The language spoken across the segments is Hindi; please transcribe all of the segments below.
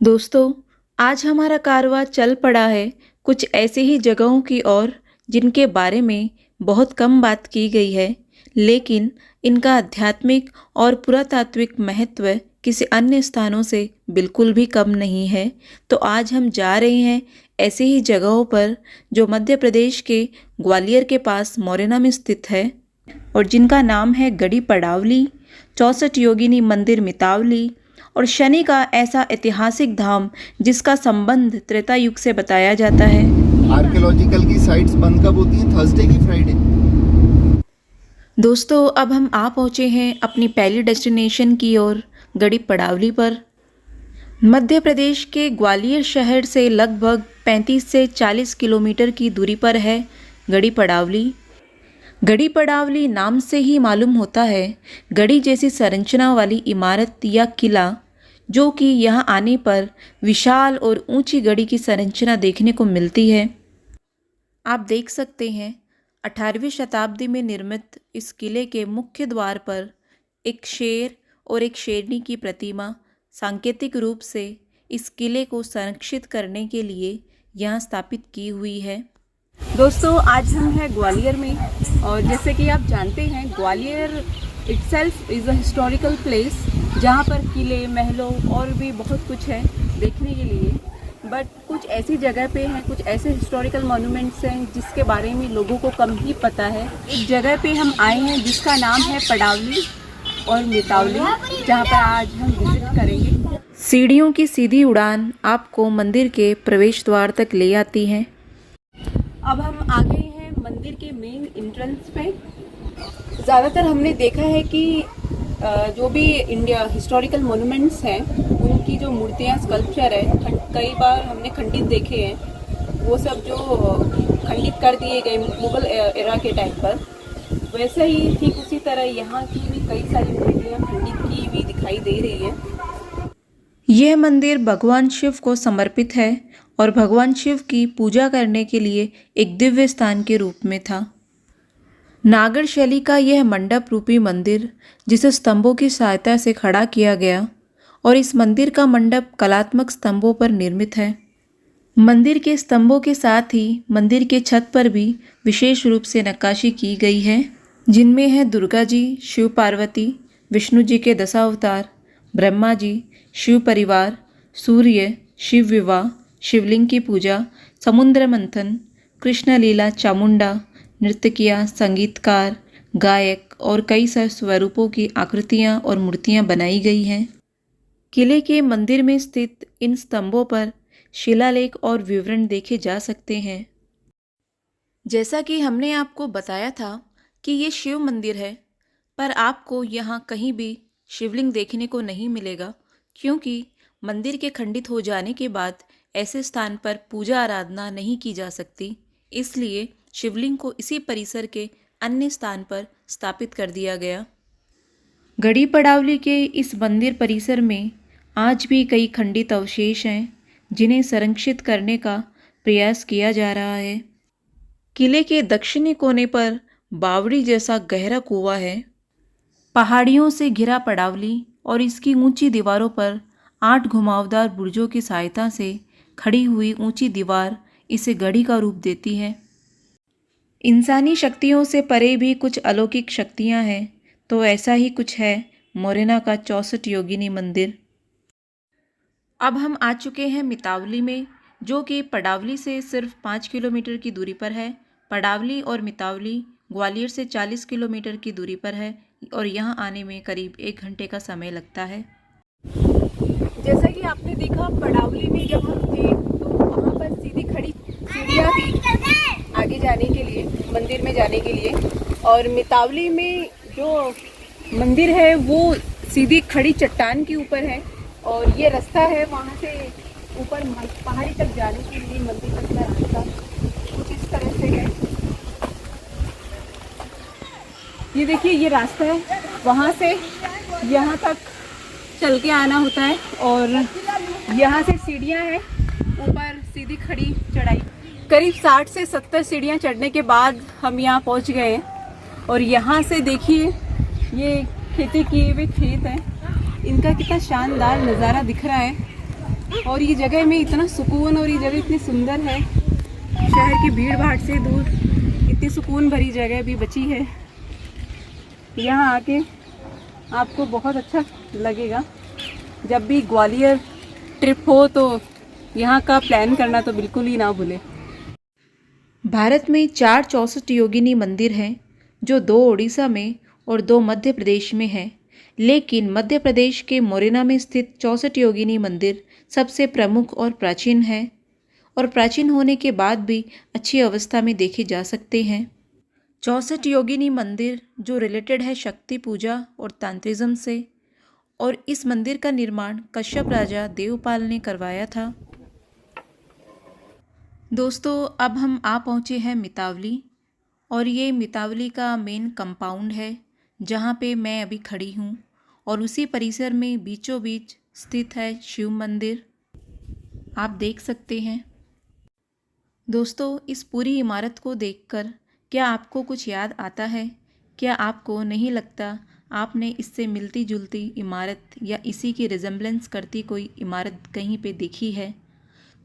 दोस्तों, आज हमारा कारवां चल पड़ा है कुछ ऐसी ही जगहों की ओर जिनके बारे में बहुत कम बात की गई है, लेकिन इनका आध्यात्मिक और पुरातात्विक महत्व किसी अन्य स्थानों से बिल्कुल भी कम नहीं है। तो आज हम जा रहे हैं ऐसी ही जगहों पर जो मध्य प्रदेश के ग्वालियर के पास मोरेना में स्थित है और जिनका नाम है गढ़ी पड़ावली, 64 योगिनी मंदिर मितावली और शनि का ऐसा ऐतिहासिक धाम जिसका संबंध त्रेता युग से बताया जाता है। आर्कियोलॉजिकल की साइट्स बंद कब होती हैं? थर्सडे की फ्राइडे। दोस्तों, अब हम आ पहुँचे हैं अपनी पहली डेस्टिनेशन की ओर, गढ़ी पड़ावली पर। मध्य प्रदेश के ग्वालियर शहर से लगभग 35 से 40 किलोमीटर की दूरी पर है गढ़ी पड़ावली। गढ़ी पड़ावली नाम से ही मालूम होता है गढ़ी जैसी संरचना वाली इमारत या किला, जो कि यहाँ आने पर विशाल और ऊंची गढ़ी की संरचना देखने को मिलती है। आप देख सकते हैं 18वीं शताब्दी में निर्मित इस किले के मुख्य द्वार पर एक शेर और एक शेरनी की प्रतिमा सांकेतिक रूप से इस किले को संरक्षित करने के लिए यहाँ स्थापित की हुई है। दोस्तों, आज हम हैं ग्वालियर में और जैसे कि आप जानते हैं Gwalior itself is a historical place जहाँ पर किले, महलों और भी बहुत कुछ है देखने के लिए। बट कुछ ऐसी जगह पे हैं, कुछ ऐसे हिस्टोरिकल मॉन्यूमेंट्स हैं जिसके बारे में लोगों को कम ही पता है। एक जगह पे हम आए हैं जिसका नाम है पड़ावली और मितावली, जहाँ पर आज हम विजिट करेंगे। सीढ़ियों की सीधी उड़ान आपको मंदिर के प्रवेश द्वार तक ले आती है। अब हम आ गए हैं मंदिर के मेन एंट्रेंस पे। ज़्यादातर हमने देखा है कि जो भी इंडिया हिस्टोरिकल मोनूमेंट्स हैं उनकी जो मूर्तियाँ, स्कल्पचर है, कई बार हमने खंडित देखे हैं। वो सब जो खंडित कर दिए गए मुगल एरा के टाइम पर, वैसे ही ठीक उसी तरह यहाँ की भी कई सारी मूर्तियाँ खंडित की हुई दिखाई दे रही है। यह मंदिर भगवान शिव को समर्पित है और भगवान शिव की पूजा करने के लिए एक दिव्य स्थान के रूप में था। नागर शैली का यह मंडप रूपी मंदिर, जिसे स्तंभों की सहायता से खड़ा किया गया, और इस मंदिर का मंडप कलात्मक स्तंभों पर निर्मित है। मंदिर के स्तंभों के साथ ही मंदिर के छत पर भी विशेष रूप से नक्काशी की गई है, जिनमें है दुर्गा जी, शिव पार्वती, विष्णु जी के दशावतार, ब्रह्मा जी, शिव परिवार, सूर्य, शिव विवाह, शिवलिंग की पूजा, समुद्र मंथन, कृष्ण लीला, चामुंडा, नृत्यकियाँ, संगीतकार, गायक और कई सारे स्वरूपों की आकृतियाँ और मूर्तियाँ बनाई गई हैं। किले के मंदिर में स्थित इन स्तंभों पर शिलालेख और विवरण देखे जा सकते हैं। जैसा कि हमने आपको बताया था कि ये शिव मंदिर है, पर आपको यहाँ कहीं भी शिवलिंग देखने को नहीं मिलेगा, क्योंकि मंदिर के खंडित हो जाने के बाद ऐसे स्थान पर पूजा आराधना नहीं की जा सकती। इसलिए शिवलिंग को इसी परिसर के अन्य स्थान पर स्थापित कर दिया गया। गढ़ी पड़ावली के इस मंदिर परिसर में आज भी कई खंडित अवशेष हैं, जिन्हें संरक्षित करने का प्रयास किया जा रहा है। किले के दक्षिणी कोने पर बावड़ी जैसा गहरा कुआं है। पहाड़ियों से घिरा पड़ावली और इसकी ऊंची दीवारों पर 8 घुमावदार बुर्जों की सहायता से खड़ी हुई ऊंची दीवार इसे गढ़ी का रूप देती है। इंसानी शक्तियों से परे भी कुछ अलौकिक शक्तियां हैं, तो ऐसा ही कुछ है मोरेना का 64 योगिनी मंदिर। अब हम आ चुके हैं मितावली में, जो कि पड़ावली से सिर्फ 5 किलोमीटर की दूरी पर है। पड़ावली और मितावली ग्वालियर से 40 किलोमीटर की दूरी पर है और यहाँ आने में करीब 1 घंटे का समय लगता है। जैसा कि आपने देखा, पड़ावली में जब हम थे तो वहाँ पर सीधी खड़ी सीढ़ियाँ थी आगे जाने के लिए, मंदिर में जाने के लिए। और मितावली में जो मंदिर है वो सीधी खड़ी चट्टान के ऊपर है और ये रास्ता है वहाँ से ऊपर पहाड़ी तक जाने के लिए। मंदिर तक का रास्ता कुछ इस तरह से है। ये देखिए, ये रास्ता है, वहाँ से यहाँ तक चल के आना होता है और यहाँ से सीढ़ियाँ हैं ऊपर सीधी खड़ी चढ़ाई। करीब 60 से 70 सीढ़ियाँ चढ़ने के बाद हम यहाँ पहुँच गए हैं। और यहाँ से देखिए, ये खेती किए हुए खेत हैं, इनका कितना शानदार नज़ारा दिख रहा है। और ये जगह में इतना सुकून और ये जगह इतनी सुंदर है, शहर की भीड़ भाड़ से दूर इतनी सुकून भरी जगह भी बची है। यहाँ आके आपको बहुत अच्छा लगेगा। जब भी ग्वालियर ट्रिप हो तो यहाँ का प्लान करना तो बिल्कुल ही ना भूले। भारत में 4 64 योगिनी मंदिर हैं, जो 2 उड़ीसा में और 2 मध्य प्रदेश में हैं। लेकिन मध्य प्रदेश के मोरेना में स्थित 64 योगिनी मंदिर सबसे प्रमुख और प्राचीन है, और प्राचीन होने के बाद भी अच्छी अवस्था में देखे जा सकते हैं। 64 योगिनी मंदिर जो रिलेटेड है शक्ति पूजा और तांत्रिज्म से, और इस मंदिर का निर्माण कश्यप राजा देवपाल ने करवाया था। दोस्तों, अब हम आ पहुँचे हैं मितावली, और ये मितावली का मेन कंपाउंड है जहाँ पे मैं अभी खड़ी हूँ, और उसी परिसर में बीचों बीच स्थित है शिव मंदिर, आप देख सकते हैं। दोस्तों, इस पूरी इमारत को देखकर क्या आपको कुछ याद आता है? क्या आपको नहीं लगता आपने इससे मिलती जुलती इमारत या इसी की रिजेम्बलेंस करती कोई इमारत कहीं पे देखी है?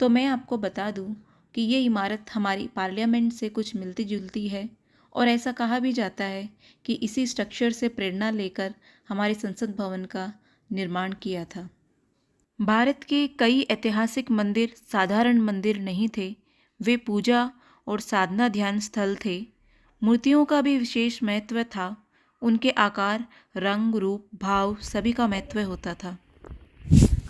तो मैं आपको बता दूं कि ये इमारत हमारी पार्लियामेंट से कुछ मिलती जुलती है, और ऐसा कहा भी जाता है कि इसी स्ट्रक्चर से प्रेरणा लेकर हमारे संसद भवन का निर्माण किया था। भारत के कई ऐतिहासिक मंदिर साधारण मंदिर नहीं थे, वे पूजा और साधना ध्यान स्थल थे। मूर्तियों का भी विशेष महत्व था, उनके आकार, रंग, रूप, भाव सभी का महत्व होता था।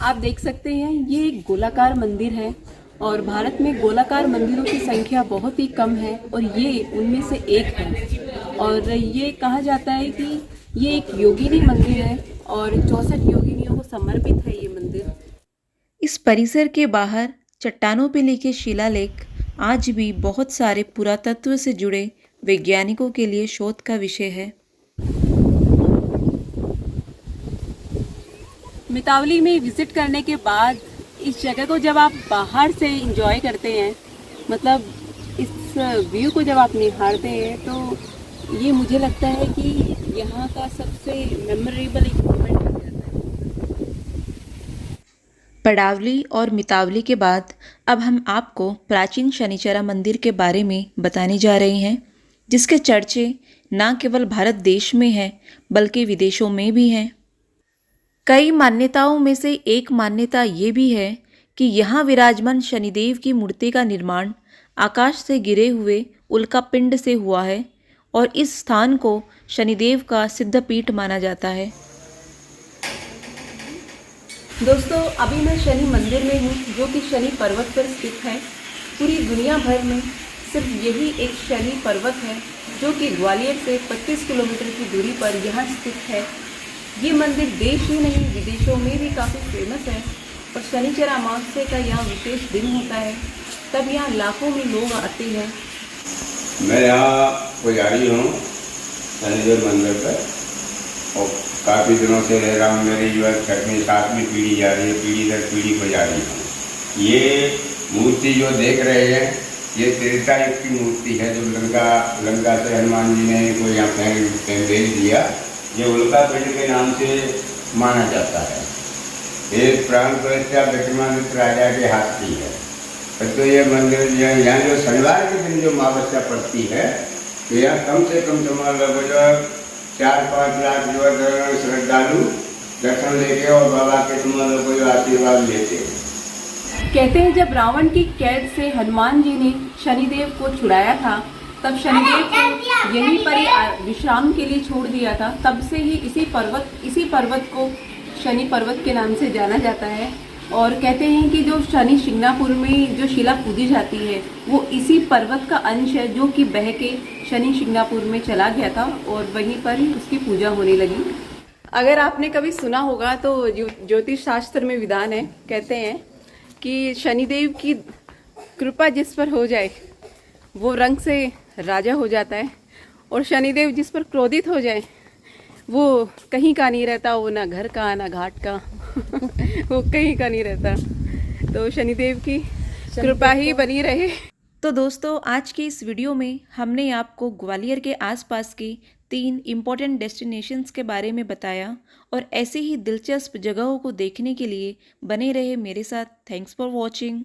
आप देख सकते हैं ये एक गोलाकार मंदिर है, और भारत में गोलाकार मंदिरों की संख्या बहुत ही कम है, और ये उनमें से एक है। और ये कहा जाता है कि ये एक योगिनी मंदिर है और 64 योगिनियों को समर्पित है ये मंदिर। इस परिसर के बाहर चट्टानों पर लिखे शिलालेख आज भी बहुत सारे पुरातत्व से जुड़े वैज्ञानिकों के लिए शोध का विषय है। मितावली में विजिट करने के बाद इस जगह को जब आप बाहर से एंजॉय करते हैं, मतलब इस व्यू को जब आप निहारते हैं, तो ये मुझे लगता है कि यहाँ का सबसे मेमोरेबल एक मोमेंट बन जाता है। पड़ावली और मितावली के बाद अब हम आपको प्राचीन शनिचरा मंदिर के बारे में बताने जा रहे हैं, जिसके चर्चे न केवल भारत देश में हैं बल्कि विदेशों में भी हैं। कई मान्यताओं में से एक मान्यता ये भी है कि यहाँ विराजमान शनिदेव की मूर्ति का निर्माण आकाश से गिरे हुए उल्का पिंड से हुआ है, और इस स्थान को शनिदेव का सिद्धपीठ माना जाता है। दोस्तों, अभी मैं शनि मंदिर में हूँ, जो कि शनि पर्वत पर स्थित है। पूरी दुनिया भर में सिर्फ यही एक शनि पर्वत है जो कि ग्वालियर से 25 किलोमीटर की दूरी पर यहाँ स्थित है। ये मंदिर देश ही नहीं विदेशों में भी काफ़ी फेमस है, और शनिचरा अमावस्या का यहाँ विशेष दिन होता है, तब यहाँ लाखों में लोग आते हैं। मैं यहाँ पुजारी हूँ शनिदेव मंदिर पर, और काफ़ी दिनों से रह रहा हूँ। मेरी जो है 7वीं पीढ़ी जा रही है, पीढ़ी दर पीढ़ी पुजारी हूँ। ये मूर्ति जो देख रहे हैं, ये त्रेता युग की मूर्ति है, जो लंका से हनुमान जी ने को यहाँ भेज दिया। ये उल्का पिंड के नाम से माना जाता है। ये प्राण प्रतिष्ठा विक्रमादित्य राजा के हाथ की है। तो ये मंदिर जो है, यहाँ जो शनिवार के दिन जो अमावस्या पड़ती है, तो यहाँ कम से कम लगभग जो 4-5 लाख जो है श्रद्धालु दर्शन लेके और बाबा के को जो आशीर्वाद लेते हैं। कहते हैं जब रावण की कैद से हनुमान जी ने शनिदेव को छुड़ाया था, तब शनिदेव को यहीं पर ही विश्राम के लिए छोड़ दिया था। तब से ही इसी पर्वत को शनि पर्वत के नाम से जाना जाता है। और कहते हैं कि जो शनि शिंगणापुर में जो शिला पूजी जाती है, वो इसी पर्वत का अंश है, जो कि बह के शनि शिंगणापुर में चला गया था, और वहीं पर ही उसकी पूजा होने लगी। अगर आपने कभी सुना होगा तो ज्योतिष शास्त्र में विधान है, कहते हैं कि शनिदेव की कृपा जिस पर हो जाए वो रंग से राजा हो जाता है, और शनिदेव जिस पर क्रोधित हो जाए वो कहीं का नहीं रहता, वो ना घर का ना घाट का वो कहीं का नहीं रहता। तो शनिदेव की कृपा ही बनी रहे। तो दोस्तों, आज की इस वीडियो में हमने आपको ग्वालियर के आसपास के 3 इम्पॉर्टेंट डेस्टिनेशंस के बारे में बताया और ऐसे ही दिलचस्प जगहों को देखने के लिए बने रहे मेरे साथ। Thanks for watching.